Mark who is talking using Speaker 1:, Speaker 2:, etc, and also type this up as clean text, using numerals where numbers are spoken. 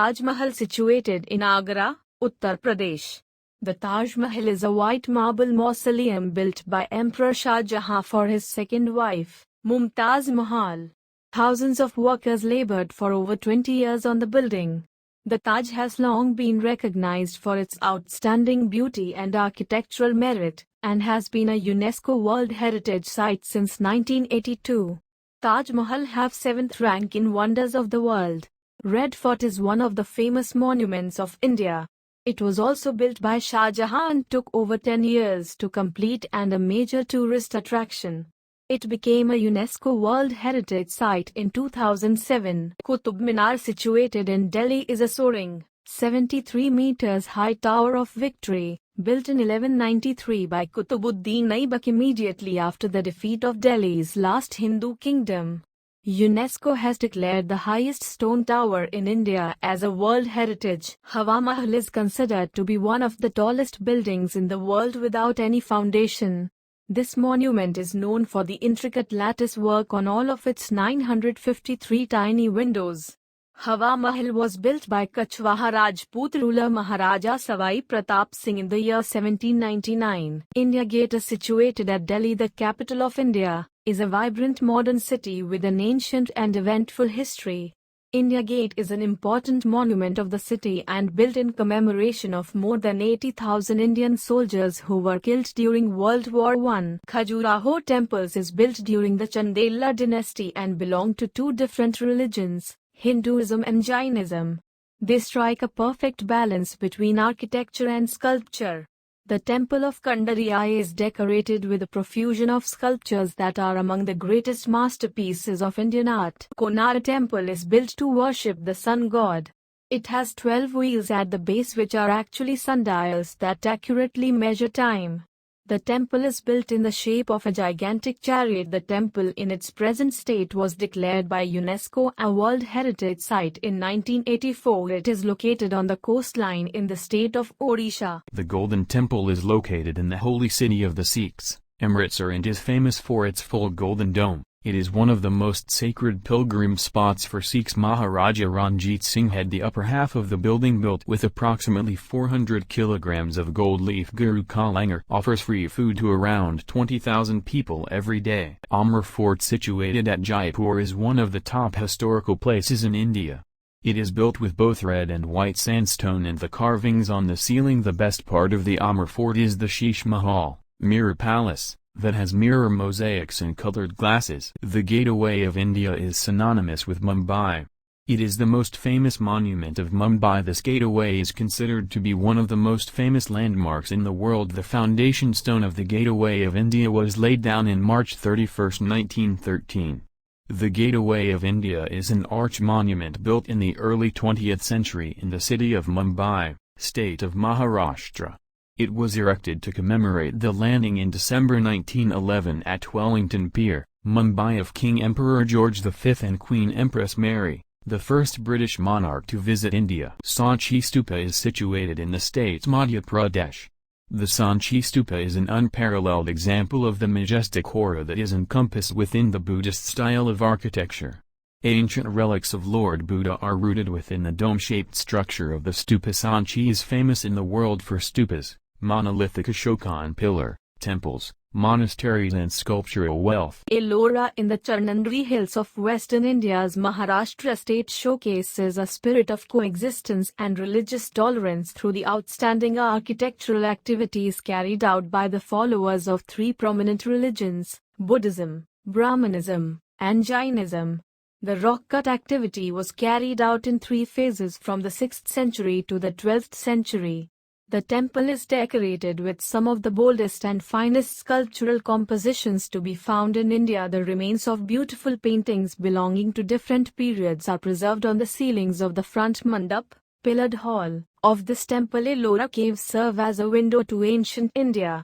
Speaker 1: Taj Mahal situated in Agra, Uttar Pradesh. The Taj Mahal is a white marble mausoleum built by Emperor Shah Jahan for his second wife, Mumtaz Mahal. Thousands of workers labored for over 20 years on the building. The Taj has long been recognized for its outstanding beauty and architectural merit, and has been a UNESCO World Heritage Site since 1982. Taj Mahal have 7th rank in Wonders of the World. Red Fort is one of the famous monuments of India. It was also built by Shah Jahan and took over 10 years to complete and a major tourist attraction. It became a UNESCO World Heritage Site in 2007. Qutub Minar situated in Delhi is a soaring, 73 meters high Tower of Victory, built in 1193 by Qutbuddin Aibak immediately after the defeat of Delhi's last Hindu kingdom. UNESCO has declared the highest stone tower in India as a World Heritage. Hawa Mahal is considered to be one of the tallest buildings in the world without any foundation. This monument is known for the intricate lattice work on all of its 953 tiny windows. Hawa Mahal was built by Kachwaha Rajput ruler Maharaja Savai Pratap Singh in the year 1799. India Gate is situated at Delhi, the capital of India, is a vibrant modern city with an ancient and eventful history. India Gate is an important monument of the city and built in commemoration of more than 80,000 Indian soldiers who were killed during World War I. Khajuraho temples is built during the Chandela dynasty and belong to two different religions, Hinduism and Jainism. They strike a perfect balance between architecture and sculpture. The temple of Kandaria is decorated with a profusion of sculptures that are among the greatest masterpieces of Indian art. Konark temple is built to worship the sun god. It has 12 wheels at the base which are actually sundials that accurately measure time. The temple is built in the shape of a gigantic chariot. The temple in its present state was declared by UNESCO a World Heritage Site in 1984. It is located on the coastline in the state of Odisha.
Speaker 2: The Golden Temple is located in the holy city of the Sikhs, Amritsar, and is famous for its full golden dome. It is one of the most sacred pilgrim spots for Sikhs. Maharaja Ranjit Singh had the upper half of the building built with approximately 400 kilograms of gold leaf. Guru Ka Langar offers free food to around 20,000 people every day. Amber Fort situated at Jaipur is one of the top historical places in India. It is built with both red and white sandstone and the carvings on the ceiling. The best part of the Amber Fort is the Sheesh Mahal, mirror palace, that has mirror mosaics and colored glasses. The Gateway of India is synonymous with Mumbai. It is the most famous monument of Mumbai. This gateway is considered to be one of the most famous landmarks in the world. The foundation stone of the Gateway of India was laid down in March 31, 1913. The Gateway of India is an arch monument built in the early 20th century in the city of Mumbai, state of Maharashtra. It was erected to commemorate the landing in December 1911 at Wellington Pier, Mumbai of King Emperor George V and Queen Empress Mary, the first British monarch to visit India. Sanchi Stupa is situated in the state Madhya Pradesh. The Sanchi Stupa is an unparalleled example of the majestic aura that is encompassed within the Buddhist style of architecture. Ancient relics of Lord Buddha are rooted within the dome-shaped structure of the stupa. Sanchi is famous in the world for stupas, monolithic Ashokan pillar, temples, monasteries and sculptural wealth.
Speaker 1: Ellora in the Charnandri hills of western India's Maharashtra state showcases a spirit of coexistence and religious tolerance through the outstanding architectural activities carried out by the followers of three prominent religions, Buddhism, Brahmanism, and Jainism. The rock-cut activity was carried out in three phases from the 6th century to the 12th century. The temple is decorated with some of the boldest and finest sculptural compositions to be found in India. The remains of beautiful paintings belonging to different periods are preserved on the ceilings of the front mandap, pillared hall, of this temple. Ellora caves serve as a window to ancient India.